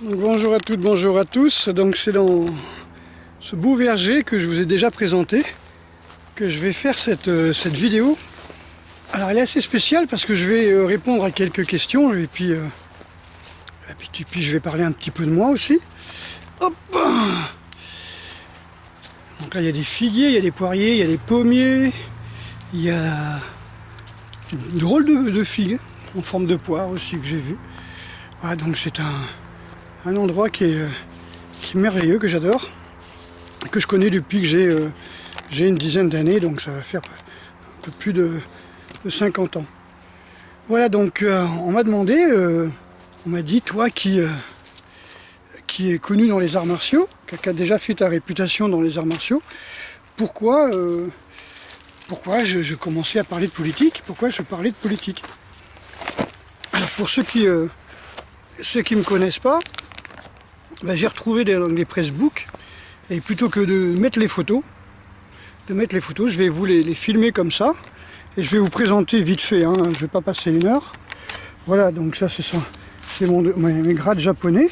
Donc bonjour à toutes, bonjour à tous. Donc c'est dans ce beau verger que je vous ai déjà présenté que je vais faire cette vidéo. Alors elle est assez spéciale parce que je vais répondre à quelques questions et puis je vais parler un petit peu de moi aussi. Hop. Donc là il y a des figuiers, il y a des poiriers, il y a des pommiers, il y a une drôle de figues en forme de poire aussi que j'ai vu. Voilà, donc c'est un endroit qui est merveilleux, que j'adore, que je connais depuis que j'ai une dizaine d'années, donc ça va faire un peu plus de 50 ans. Voilà, donc on m'a demandé, on m'a dit, toi qui est connu dans les arts martiaux, qui a déjà fait ta réputation dans les arts martiaux, pourquoi je commençais à parler de politique, pourquoi je parlais de politique. Alors pour ceux qui me connaissent pas, ben, j'ai retrouvé des pressbooks, et plutôt que de mettre les photos, je vais vous les filmer comme ça, et je vais vous présenter vite fait, hein, je ne vais pas passer une heure. Voilà, donc ça c'est mes grades japonais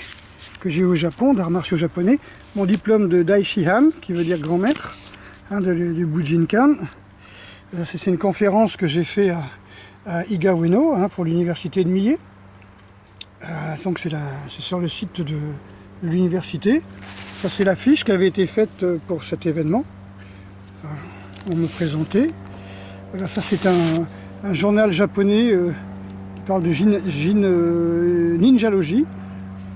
que j'ai eu au Japon, d'arts martiaux japonais, mon diplôme de Daishihan, qui veut dire grand maître, hein, du Bujinkan. C'est une conférence que j'ai fait à Iga Ueno, hein, pour l'université de Mie. Donc c'est sur le site de l'université. Ça c'est l'affiche qui avait été faite pour cet événement. On me présentait. Voilà, ça c'est un journal japonais qui parle de ninjalogie.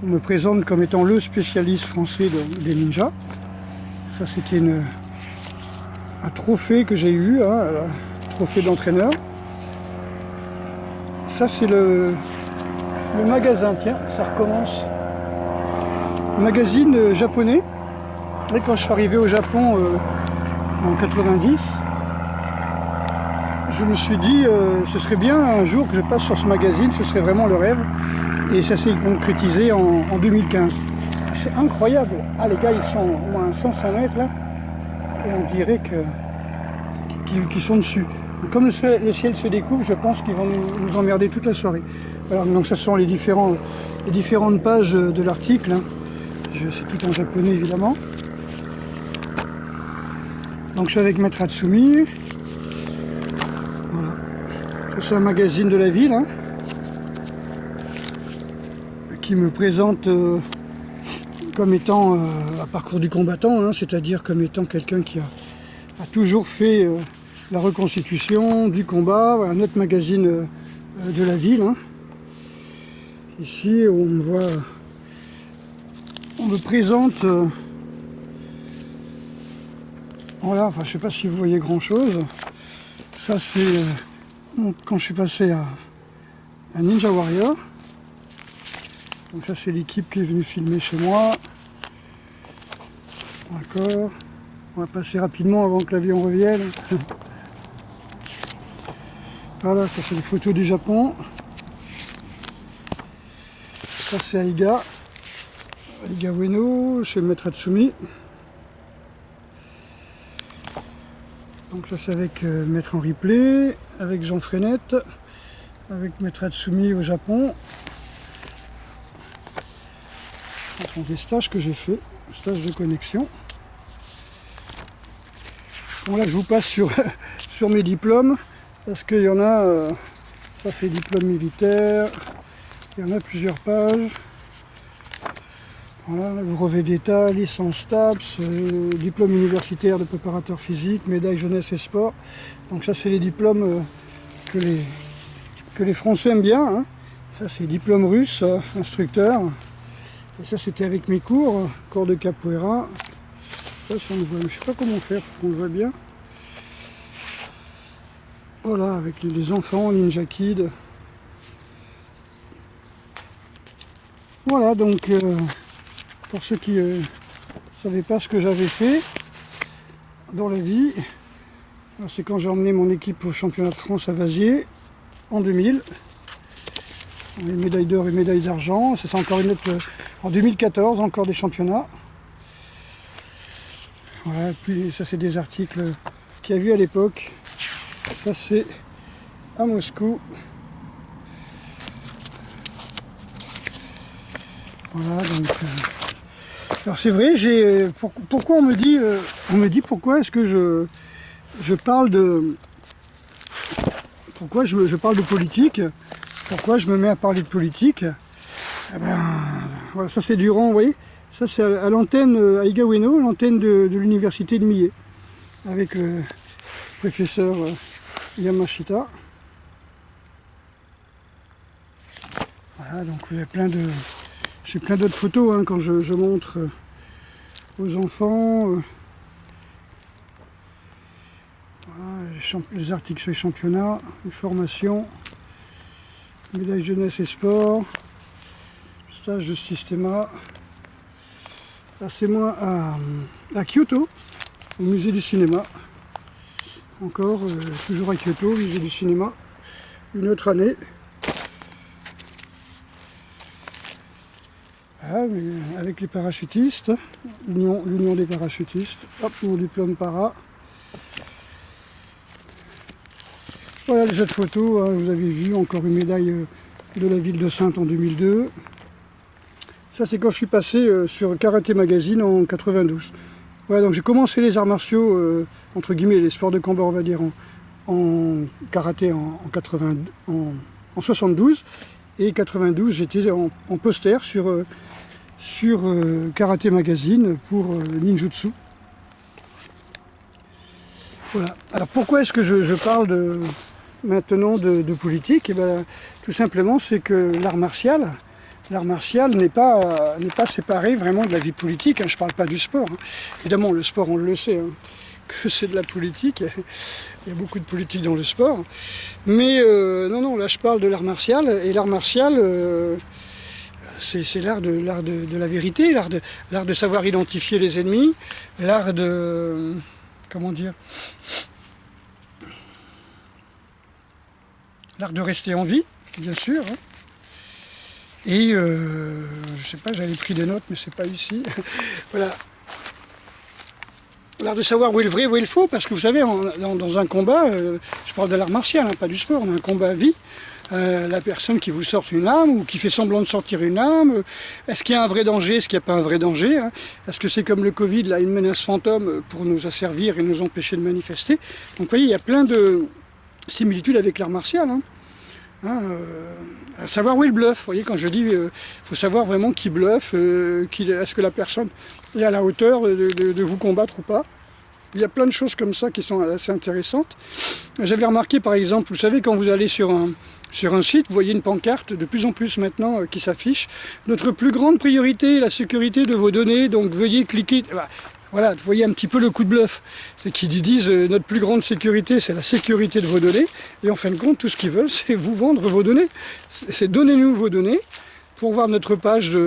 On me présente comme étant le spécialiste français des ninjas. Ça c'était un trophée que j'ai eu, hein, un trophée d'entraîneur. Ça c'est le magasin, tiens, ça recommence. Magazine japonais. Et quand je suis arrivé au Japon en 90, je me suis dit ce serait bien un jour que je passe sur ce magazine, ce serait vraiment le rêve. Et ça s'est concrétisé en 2015. C'est incroyable. Ah, les gars, ils sont au moins à 500 mètres là, et on dirait qu'ils sont dessus. Comme le ciel se découvre, je pense qu'ils vont nous emmerder toute la soirée. Voilà, donc ce sont les différentes pages de l'article, hein. C'est tout en japonais évidemment. Donc je suis avec Maître Hatsumi. Voilà. C'est un magazine de la ville, hein, qui me présente comme étant un parcours du combattant, hein, c'est-à-dire comme étant quelqu'un qui a toujours fait la reconstitution du combat. Voilà, notre magazine de la ville, hein. Ici on me voit, on me présente, voilà, enfin je sais pas si vous voyez grand chose. Ça c'est quand je suis passé à Ninja Warrior. Donc ça c'est l'équipe qui est venue filmer chez moi. D'accord. On va passer rapidement avant que l'avion revienne. Voilà, ça c'est les photos du Japon. Ça c'est à Iga Ueno, chez Maître Hatsumi. Donc ça c'est avec Maître Henri Play, avec Jean Frenette, avec Maître Hatsumi au Japon. Ce sont des stages que j'ai fait, stages de connexion. Bon là je vous passe sur mes diplômes, parce qu'il y en a, ça c'est diplôme militaire, il y en a plusieurs pages. Voilà, le brevet d'état, licence TAPS, diplôme universitaire de préparateur physique, médaille jeunesse et sport. Donc ça c'est les diplômes que les Français aiment bien, hein. Ça c'est diplôme russe, instructeur. Et ça c'était avec mes cours de capoeira. Ça, on le voit, je ne sais pas comment faire pour qu'on le voit bien. Voilà, avec les enfants, Ninja Kid. Voilà, donc pour ceux qui ne savaient pas ce que j'avais fait dans la vie, c'est quand j'ai emmené mon équipe au championnat de France à Vaziers en 2000. Les médailles d'or et médailles d'argent. C'est encore une autre en 2014, encore des championnats. Voilà, puis ça c'est des articles qu'il y a vu à l'époque. Ça c'est à Moscou. Voilà, donc... alors c'est vrai, pourquoi on me dit pourquoi est-ce que je parle de... Pourquoi je parle de politique? Pourquoi je me mets à parler de politique? Eh ben, voilà, ça c'est Durand, vous voyez. Ça c'est à l'antenne à Igaweno, l'antenne de l'université de Mie, avec le professeur Yamashita. Voilà, donc il y a j'ai plein d'autres photos hein, quand je montre aux enfants. Voilà, les articles sur les championnats, les formations, médaille jeunesse et sport, stage de Systema. Là c'est moi à Kyoto, au musée du cinéma. Encore, toujours à Kyoto, musée du cinéma, une autre année. Ah, mais avec les parachutistes, l'union des parachutistes. Hop, mon diplôme para. Voilà les autres photos, hein, vous avez vu encore une médaille de la ville de Saintes en 2002. Ça c'est quand je suis passé sur Karaté Magazine en 92. Voilà, donc j'ai commencé les arts martiaux, entre guillemets, les sports de combat on va dire, en karaté en 72. Et 92 j'étais en poster sur Karaté Magazine pour le ninjutsu. Voilà. Alors pourquoi est-ce que je parle maintenant de politique? Eh ben, tout simplement c'est que l'art martial n'est pas séparé vraiment de la vie politique, hein. Je ne parle pas du sport. Hein. Évidemment le sport on le sait, hein, que c'est de la politique, il y a beaucoup de politique dans le sport. Mais non, là je parle de l'art martial, et l'art martial c'est l'art de la vérité, l'art de savoir identifier les ennemis, l'art de... comment dire, l'art de rester en vie, bien sûr. Hein. Et je sais pas, j'avais pris des notes, mais c'est pas ici. Voilà. L'art de savoir où est le vrai, où est le faux, parce que vous savez, dans un combat, je parle de l'art martial, hein, pas du sport, on a un combat à vie. La personne qui vous sort une lame ou qui fait semblant de sortir une lame, est-ce qu'il y a un vrai danger, est-ce qu'il n'y a pas un vrai danger, hein? Est-ce que c'est comme le Covid, là, une menace fantôme pour nous asservir et nous empêcher de manifester? Donc vous voyez, il y a plein de similitudes avec l'art martial. Hein. À savoir où est le bluff, vous voyez, quand je dis faut savoir vraiment qui bluffe, est-ce que la personne est à la hauteur de vous combattre ou pas. Il y a plein de choses comme ça qui sont assez intéressantes. J'avais remarqué par exemple, vous savez, quand vous allez sur un site, vous voyez une pancarte de plus en plus maintenant qui s'affiche. Notre plus grande priorité est la sécurité de vos données, donc veuillez cliquer. Voilà, vous voyez un petit peu le coup de bluff. C'est qu'ils disent notre plus grande sécurité, c'est la sécurité de vos données. Et en fin de compte, tout ce qu'ils veulent, c'est vous vendre vos données. C'est donnez-nous vos données pour voir notre page.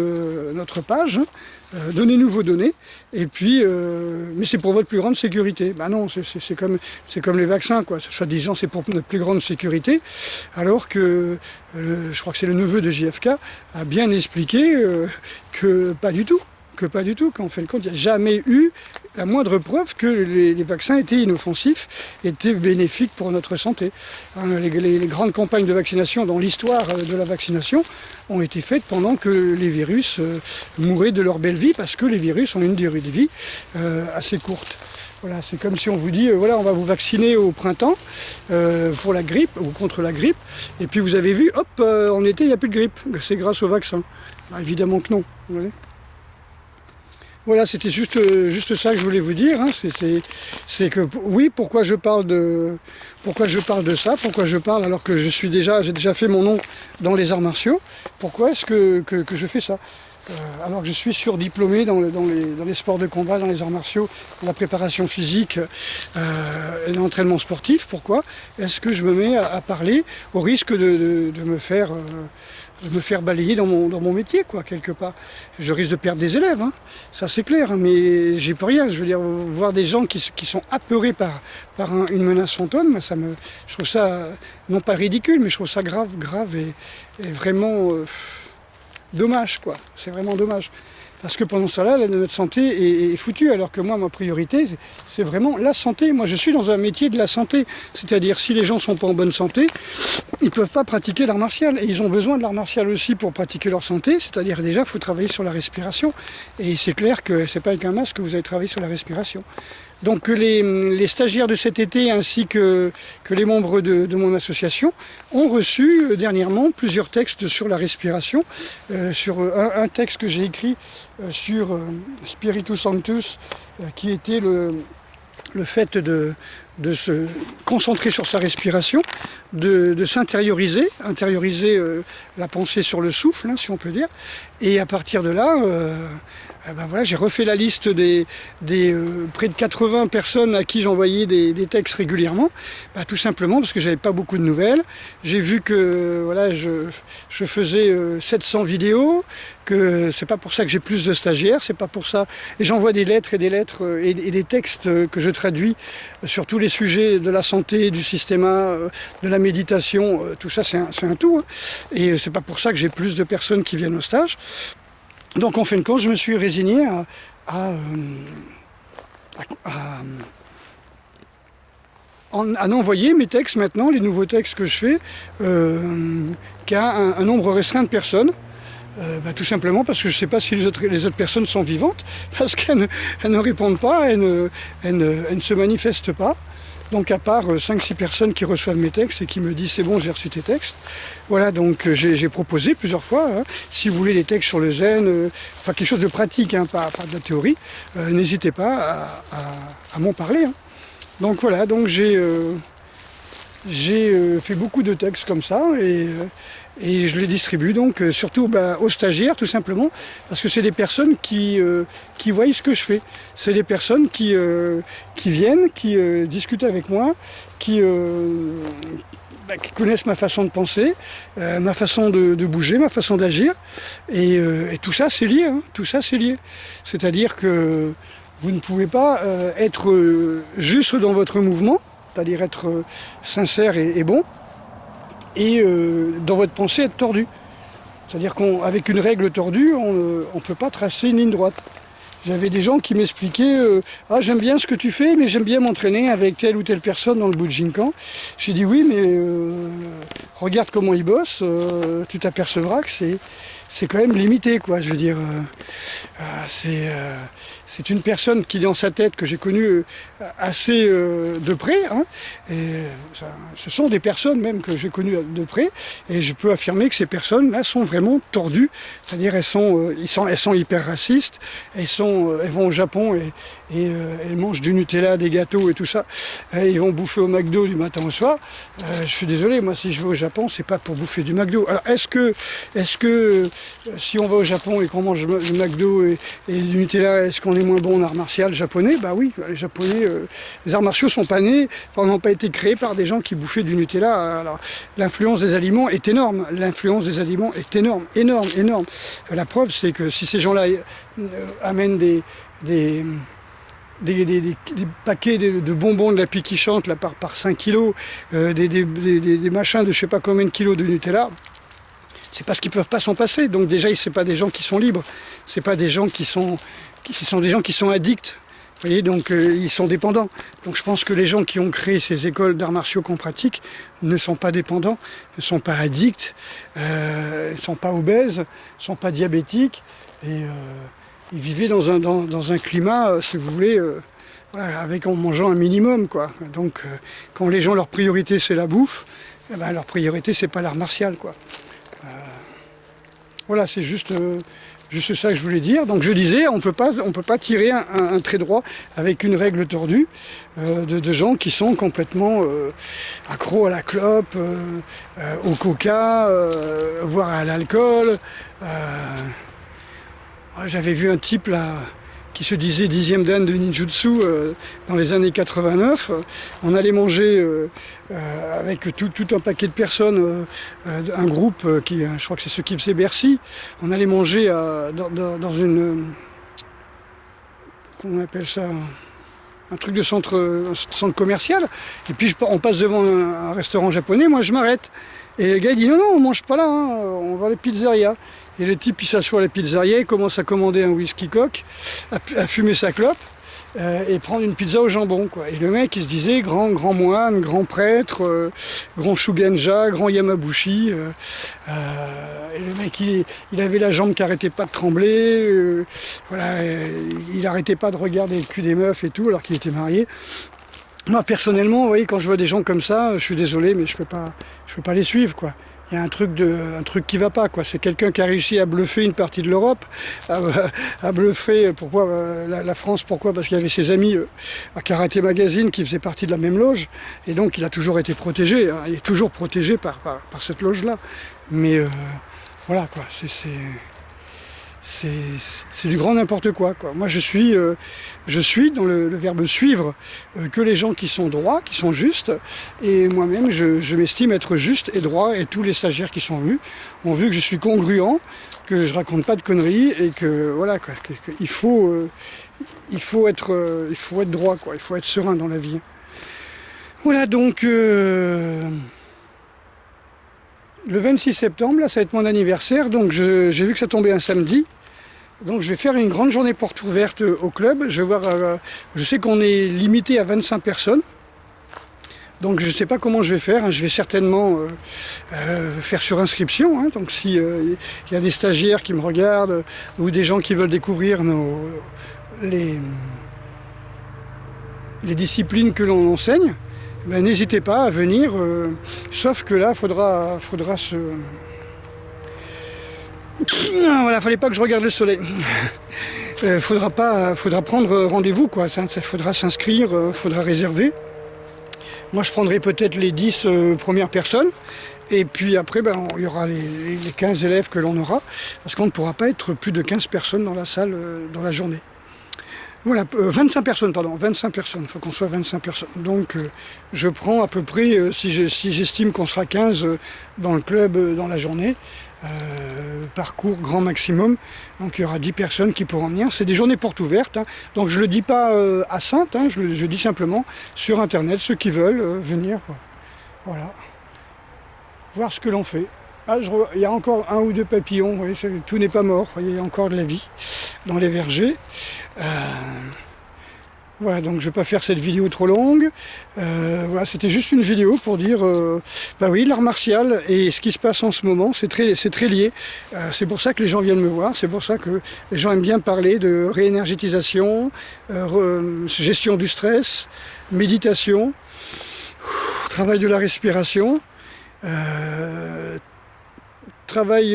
Donnez-nous vos données. Et puis, mais c'est pour votre plus grande sécurité. Ben non, c'est comme les vaccins, quoi. Soi-disant, c'est pour notre plus grande sécurité. Alors que, je crois que c'est le neveu de JFK, a bien expliqué que pas du tout. Qu'en fin de compte, il n'y a jamais eu la moindre preuve que les vaccins étaient inoffensifs, étaient bénéfiques pour notre santé. Hein, les grandes campagnes de vaccination dans l'histoire de la vaccination ont été faites pendant que les virus mouraient de leur belle vie, parce que les virus ont une durée de vie assez courte. Voilà, c'est comme si on vous dit, voilà, on va vous vacciner au printemps pour la grippe ou contre la grippe, et puis vous avez vu, hop, en été, il n'y a plus de grippe. C'est grâce au vaccin. Ben, évidemment que non. Vous voyez. Voilà, c'était juste ça que je voulais vous dire. Hein. C'est que oui, pourquoi je parle de ça, pourquoi je parle alors que j'ai déjà fait mon nom dans les arts martiaux. Pourquoi est-ce que je fais ça alors que je suis surdiplômé dans les sports de combat, dans les arts martiaux, dans la préparation physique et l'entraînement sportif. Pourquoi est-ce que je me mets à parler au risque de me faire balayer dans mon métier, quoi, quelque part. Je risque de perdre des élèves, hein. Ça c'est clair, hein, mais j'y peux rien. Je veux dire, voir des gens qui sont apeurés par une menace fantôme, je trouve ça, non pas ridicule, mais je trouve ça grave et vraiment dommage, quoi. C'est vraiment dommage. Parce que pendant ça là, notre santé est foutue, alors que moi, ma priorité, c'est vraiment la santé. Moi, je suis dans un métier de la santé. C'est-à-dire, si les gens ne sont pas en bonne santé, ils ne peuvent pas pratiquer l'art martial. Et ils ont besoin de l'art martial aussi pour pratiquer leur santé. C'est-à-dire, déjà, il faut travailler sur la respiration. Et c'est clair que ce n'est pas avec un masque que vous allez travailler sur la respiration. Donc les stagiaires de cet été ainsi que les membres de mon association ont reçu dernièrement plusieurs textes sur la respiration, sur un texte que j'ai écrit sur Spiritus Sanctus, qui était le fait de se concentrer sur sa respiration, de s'intérioriser, la pensée sur le souffle, hein, si on peut dire. Et à partir de là, ben voilà, j'ai refait la liste des près de 80 personnes à qui j'envoyais des textes régulièrement, ben, tout simplement parce que j'avais pas beaucoup de nouvelles. J'ai vu que voilà, je faisais 700 vidéos, que c'est pas pour ça que j'ai plus de stagiaires, c'est pas pour ça. Et j'envoie des lettres et des textes que je traduis sur tous les sujets de la santé, du systéma, de la méditation, tout ça c'est un tout. Hein. Et c'est pas pour ça que j'ai plus de personnes qui viennent au stage. Donc en fin de compte, je me suis résigné à envoyer mes textes maintenant, les nouveaux textes que je fais, qu'à un nombre restreint de personnes. Bah, tout simplement parce que je ne sais pas si les autres personnes sont vivantes, parce qu'elles ne répondent pas, elles ne se manifestent pas. Donc à part 5-6 personnes qui reçoivent mes textes et qui me disent c'est bon, j'ai reçu tes textes. Voilà, donc j'ai proposé plusieurs fois, hein, si vous voulez des textes sur le zen, enfin quelque chose de pratique, hein, pas de la théorie, n'hésitez pas à m'en parler. Hein. Donc voilà, donc j'ai fait beaucoup de textes comme ça et je les distribue donc surtout aux stagiaires tout simplement parce que c'est des personnes qui voient ce que je fais. C'est des personnes qui viennent, qui discutent avec moi, qui connaissent ma façon de penser, ma façon de bouger, ma façon d'agir et tout ça c'est lié, hein, tout ça c'est lié. C'est-à-dire que vous ne pouvez pas être juste dans votre mouvement, c'est-à-dire être sincère et bon, et dans votre pensée être tordu. C'est-à-dire qu'avec une règle tordue, on ne peut pas tracer une ligne droite. J'avais des gens qui m'expliquaient ah j'aime bien ce que tu fais, mais j'aime bien m'entraîner avec telle ou telle personne dans le Bujinkan. J'ai dit oui, mais regarde comment il bosse, tu t'apercevras que c'est quand même limité, quoi. Je veux dire, c'est une personne qui est dans sa tête que j'ai connue assez de près, hein, et ce sont des personnes même que j'ai connues de près, et je peux affirmer que ces personnes-là sont vraiment tordues, c'est-à-dire elles sont hyper racistes, elles vont au Japon et elles mangent du Nutella, des gâteaux et tout ça, et ils vont bouffer au McDo du matin au soir. Je suis désolé, moi si je vais au Japon, c'est pas pour bouffer du McDo. Alors est-ce que si on va au Japon et qu'on mange le McDo et du Nutella, est-ce qu'on est moins bon en art martial japonais? Bah oui, les Japonais, les arts martiaux sont pas nés, enfin, n'ont pas été créés par des gens qui bouffaient du Nutella. Alors l'influence des aliments est énorme, l'influence des aliments est énorme, énorme, énorme. La preuve, c'est que si ces gens-là amènent des paquets de bonbons de la pie qui chante là, par 5 kilos, des machins de je sais pas combien de kilos de Nutella, c'est parce qu'ils ne peuvent pas s'en passer. Donc déjà, c'est pas des gens qui sont libres, c'est pas des gens ce sont des gens qui sont addicts. Vous voyez, donc ils sont dépendants. Donc je pense que les gens qui ont créé ces écoles d'arts martiaux qu'on pratique ne sont pas dépendants, ne sont pas addicts, ne sont pas obèses, ne sont pas diabétiques. Et ils vivaient dans un climat, si vous voulez, en mangeant un minimum, quoi. Donc quand les gens, leur priorité c'est la bouffe, eh ben, leur priorité c'est pas l'art martial, quoi. Voilà, c'est juste ça que je voulais dire. Donc je disais, on peut pas tirer un trait droit avec une règle tordue de gens qui sont complètement accros à la clope, au coca, voire à l'alcool. J'avais vu un type là qui se disait 10e dan de ninjutsu dans les années 89. On allait manger avec tout un paquet de personnes, un groupe je crois que c'est ceux qui faisaient Bercy. On allait manger dans une... comment on appelle ça, un truc de centre commercial. Et puis on passe devant un restaurant japonais, moi je m'arrête. Et le gars il dit non, non, on mange pas là, hein, on va à la pizzeria. Et le type il s'assoit à la pizzeria, il commence à commander un whisky coke, à fumer sa clope, et prendre une pizza au jambon, quoi. Et le mec il se disait grand moine, grand prêtre, grand Shugenja, grand Yamabushi. Et le mec il avait la jambe qui arrêtait pas de trembler, voilà, il arrêtait pas de regarder le cul des meufs et tout alors qu'il était marié. Moi personnellement, vous voyez, quand je vois des gens comme ça, je suis désolé, mais je peux pas les suivre, quoi. Il y a un truc qui va pas, quoi. C'est quelqu'un qui a réussi à bluffer une partie de l'Europe, à bluffer, pourquoi la France, pourquoi? Parce qu'il y avait ses amis à Karaté Magazine qui faisaient partie de la même loge, et donc il a toujours été protégé, hein. Il est toujours protégé par cette loge-là. Mais voilà, quoi, c'est du grand n'importe quoi, quoi. Moi je suis dans le verbe suivre que les gens qui sont droits, qui sont justes, et moi-même je m'estime être juste et droit, et tous les stagiaires qui sont venus ont vu que je suis congruent, que je raconte pas de conneries, et que voilà, quoi, il faut être droit, quoi, il faut être serein dans la vie. Voilà, donc le 26 septembre, là, ça va être mon anniversaire, donc j'ai vu que ça tombait un samedi. Donc je vais faire une grande journée porte ouverte au club. Je vais voir, je sais qu'on est limité à 25 personnes. Donc je ne sais pas comment je vais faire, hein. Je vais certainement faire sur inscription, hein. Donc si y a des stagiaires qui me regardent ou des gens qui veulent découvrir les disciplines que l'on enseigne, ben, n'hésitez pas à venir, sauf que là, faudra se... Voilà, fallait pas que je regarde le soleil. Faudra prendre rendez-vous, quoi. Ça faudra s'inscrire, faudra réserver. Moi, je prendrai peut-être les 10 premières personnes. Et puis après, ben, il y aura les 15 élèves que l'on aura. Parce qu'on ne pourra pas être plus de 15 personnes dans la salle dans la journée. Voilà, 25 personnes, pardon, 25 personnes, il faut qu'on soit 25 personnes. Donc je prends à peu près, si j'estime qu'on sera 15 dans le club dans la journée, parcours grand maximum, donc il y aura 10 personnes qui pourront venir. C'est des journées portes ouvertes, hein. Donc je ne le dis pas à Saintes, hein, je dis simplement sur internet, ceux qui veulent venir, voilà, voir ce que l'on fait. Ah, il y a encore un ou deux papillons, vous voyez, tout n'est pas mort, vous voyez, il y a encore de la vie dans les vergers. Voilà, donc je ne vais pas faire cette vidéo trop longue. Voilà, c'était juste une vidéo pour dire, bah oui, l'art martial et ce qui se passe en ce moment, c'est très lié. C'est pour ça que les gens viennent me voir, c'est pour ça que les gens aiment bien parler de réénergétisation, gestion du stress, méditation, travail de la respiration, travail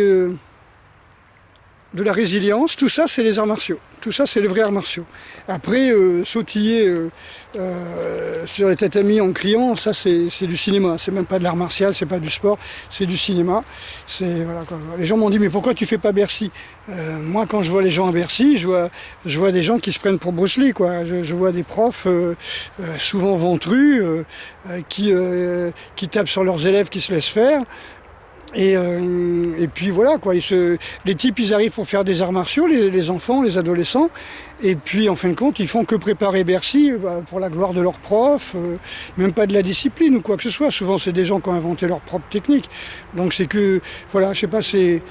de la résilience, tout ça c'est les arts martiaux. Tout ça, c'est les vrais arts martiaux. Après, sautiller sur les tatamis en criant, ça, c'est du cinéma. C'est même pas de l'art martial, c'est pas du sport, c'est du cinéma. Voilà, quoi. Les gens m'ont dit, mais pourquoi tu fais pas Bercy? Moi, quand je vois les gens à Bercy, je vois des gens qui se prennent pour Bruce Lee, quoi. Je vois des profs, souvent ventrus, qui tapent sur leurs élèves, qui se laissent faire. Et puis voilà, quoi. Les types, ils arrivent pour faire des arts martiaux, les enfants, les adolescents, et puis en fin de compte, ils font que préparer Bercy pour la gloire de leurs profs, même pas de la discipline ou quoi que ce soit. Souvent, c'est des gens qui ont inventé leur propre technique. Donc c'est que, voilà, je sais pas, c'est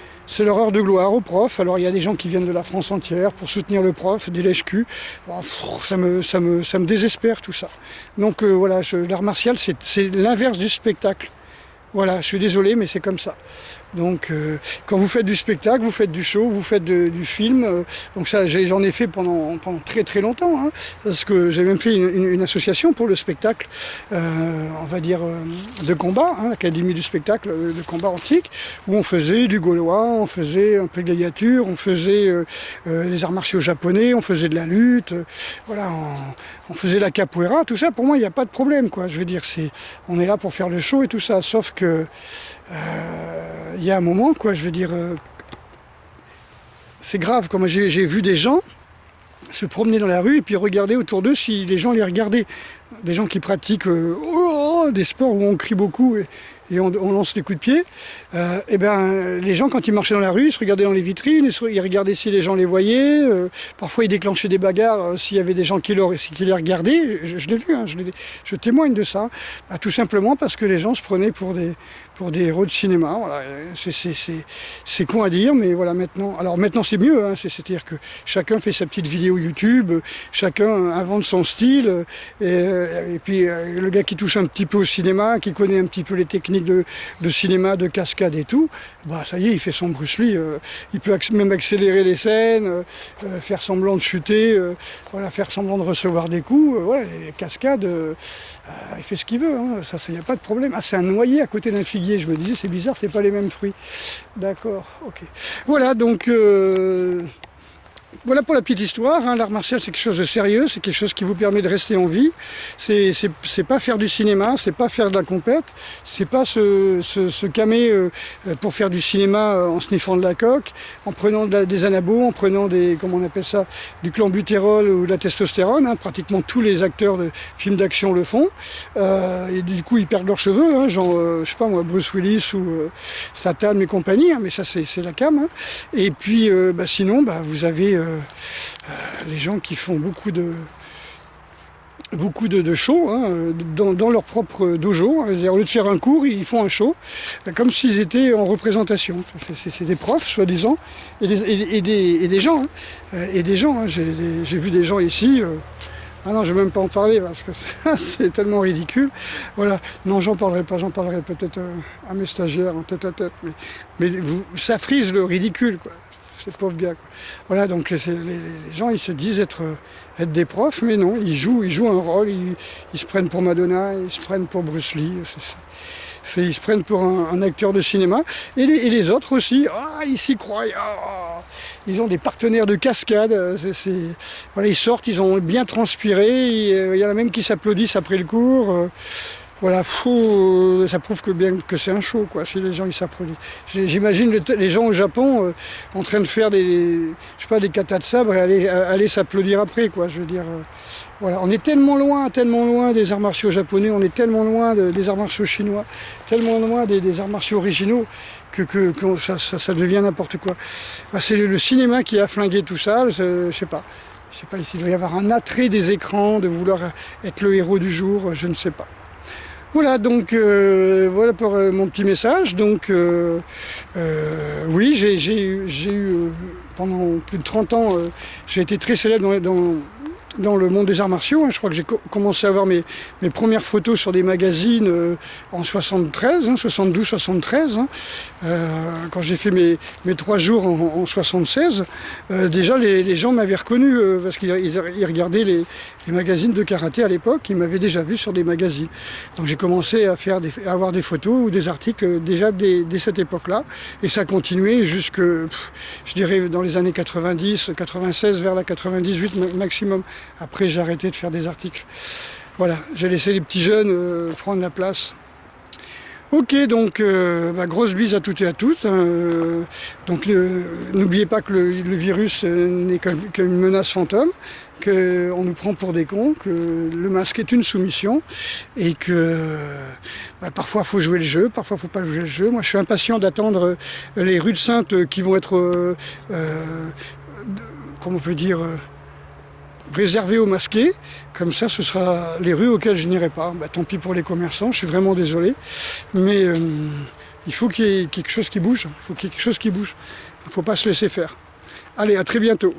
leur heure de gloire aux profs. Alors il y a des gens qui viennent de la France entière pour soutenir le prof, des lèche-culs. Bon, ça me désespère tout ça. Donc voilà, l'art martial, c'est l'inverse du spectacle. Voilà, je suis désolé, mais c'est comme ça. Donc, quand vous faites du spectacle, vous faites du show, vous faites du film. Donc ça, j'en ai fait pendant très très longtemps, hein, parce que j'ai même fait une association pour le spectacle, on va dire, de combat, hein, l'Académie du spectacle de combat antique, où on faisait du gaulois, on faisait un peu de gladiature, on faisait les arts martiaux japonais, on faisait de la lutte, voilà, on faisait la capoeira, tout ça. Pour moi, il n'y a pas de problème, quoi. Je veux dire, on est là pour faire le show et tout ça, sauf que il y a un moment, quoi, je veux dire, c'est grave. Comme j'ai vu des gens se promener dans la rue et puis regarder autour d'eux si les gens les regardaient. Des gens qui pratiquent des sports où on crie beaucoup et on lance les coups de pied, et ben les gens quand ils marchaient dans la rue, ils se regardaient dans les vitrines, ils regardaient si les gens les voyaient, parfois ils déclenchaient des bagarres s'il y avait des gens qui les regardaient, je l'ai vu, hein, je témoigne de ça, tout simplement parce que les gens se prenaient pour des héros de cinéma. Voilà. C'est con à dire, mais voilà maintenant. Alors maintenant c'est mieux, hein, c'est-à-dire que chacun fait sa petite vidéo YouTube, chacun invente son style, et puis le gars qui touche un petit peu au cinéma, qui connaît un petit peu les techniques de cinéma, de cascade et tout, bah ça y est, il fait son Bruce Lee. Il peut même accélérer les scènes, faire semblant de chuter, voilà, faire semblant de recevoir des coups. Voilà, les cascades, il fait ce qu'il veut, hein, ça, il n'y a pas de problème. Ah, c'est un noyer à côté d'un figuier. Je me disais, c'est bizarre, c'est pas les mêmes fruits. D'accord, ok. Voilà, donc, voilà pour la petite histoire. Hein. L'art martial, c'est quelque chose de sérieux, c'est quelque chose qui vous permet de rester en vie. C'est pas faire du cinéma, c'est pas faire de la compète, c'est pas se camer pour faire du cinéma en sniffant de la coque, en prenant des anabos, en prenant comment on appelle ça, du clenbutérol ou de la testostérone. Hein. Pratiquement tous les acteurs de films d'action le font. Et du coup, ils perdent leurs cheveux, hein, genre, je sais pas moi, Bruce Willis ou Statham et compagnie, hein, mais ça, c'est la cam. Hein. Et puis, sinon, vous avez les gens qui font beaucoup de shows hein, dans leur propre dojo. Au lieu de faire un cours, ils font un show, comme s'ils étaient en représentation. C'est des profs, soi-disant, et des gens. Hein. Et des gens, hein. J'ai vu des gens ici... Ah non, je ne vais même pas en parler parce que c'est tellement ridicule. Voilà, non, j'en parlerai pas, j'en parlerai peut-être à mes stagiaires en tête à tête. Mais ça frise le ridicule, quoi. Ces pauvres gars, quoi. Voilà, donc les gens, ils se disent être des profs, mais non, ils jouent un rôle, ils se prennent pour Madonna, ils se prennent pour Bruce Lee, ils se prennent pour un acteur de cinéma. Et les autres aussi, ils s'y croient. Ils ont des partenaires de cascade. Voilà, ils sortent, ils ont bien transpiré. Il y en a même qui s'applaudissent après le cours. Voilà, ça prouve que c'est un show, quoi, si les gens ils s'applaudissent. J'imagine les gens au Japon en train de faire des katas de sabre et aller s'applaudir après, quoi. Je veux dire, voilà, on est tellement loin des arts martiaux japonais, on est tellement loin des arts martiaux chinois, tellement loin des arts martiaux originaux que ça devient n'importe quoi. C'est le cinéma qui a flingué tout ça. Je sais pas s'il doit y avoir un attrait des écrans, de vouloir être le héros du jour, je ne sais pas. Voilà, donc voilà pour mon petit message. Donc oui, j'ai eu pendant plus de 30 ans, j'ai été très célèbre dans le monde des arts martiaux. Hein. Je crois que j'ai commencé à avoir mes premières photos sur des magazines en 73, 72-73. Hein. Quand j'ai fait mes 3 jours en 76, déjà les gens m'avaient reconnu parce qu'ils regardaient les magazines de karaté à l'époque. Ils m'avaient déjà vu sur des magazines. Donc j'ai commencé à avoir des photos ou des articles déjà dès cette époque-là. Et ça a continué jusque, je dirais, dans les années 90, 96, vers la 98 maximum. Après, j'ai arrêté de faire des articles. Voilà, j'ai laissé les petits jeunes prendre la place. Ok, donc grosse bise à toutes et à tous. Hein, donc n'oubliez pas que le virus n'est qu'une menace fantôme, qu'on nous prend pour des cons, que le masque est une soumission et que parfois il faut jouer le jeu, parfois il ne faut pas jouer le jeu. Moi je suis impatient d'attendre les rues de Saintes qui vont être, comment on peut dire, réservé aux masqués, comme ça ce sera les rues auxquelles je n'irai pas. Tant pis pour les commerçants, je suis vraiment désolé, mais il faut qu'il y ait quelque chose qui bouge, il faut qu'il y ait quelque chose qui bouge, il ne faut pas se laisser faire. Allez, à très bientôt.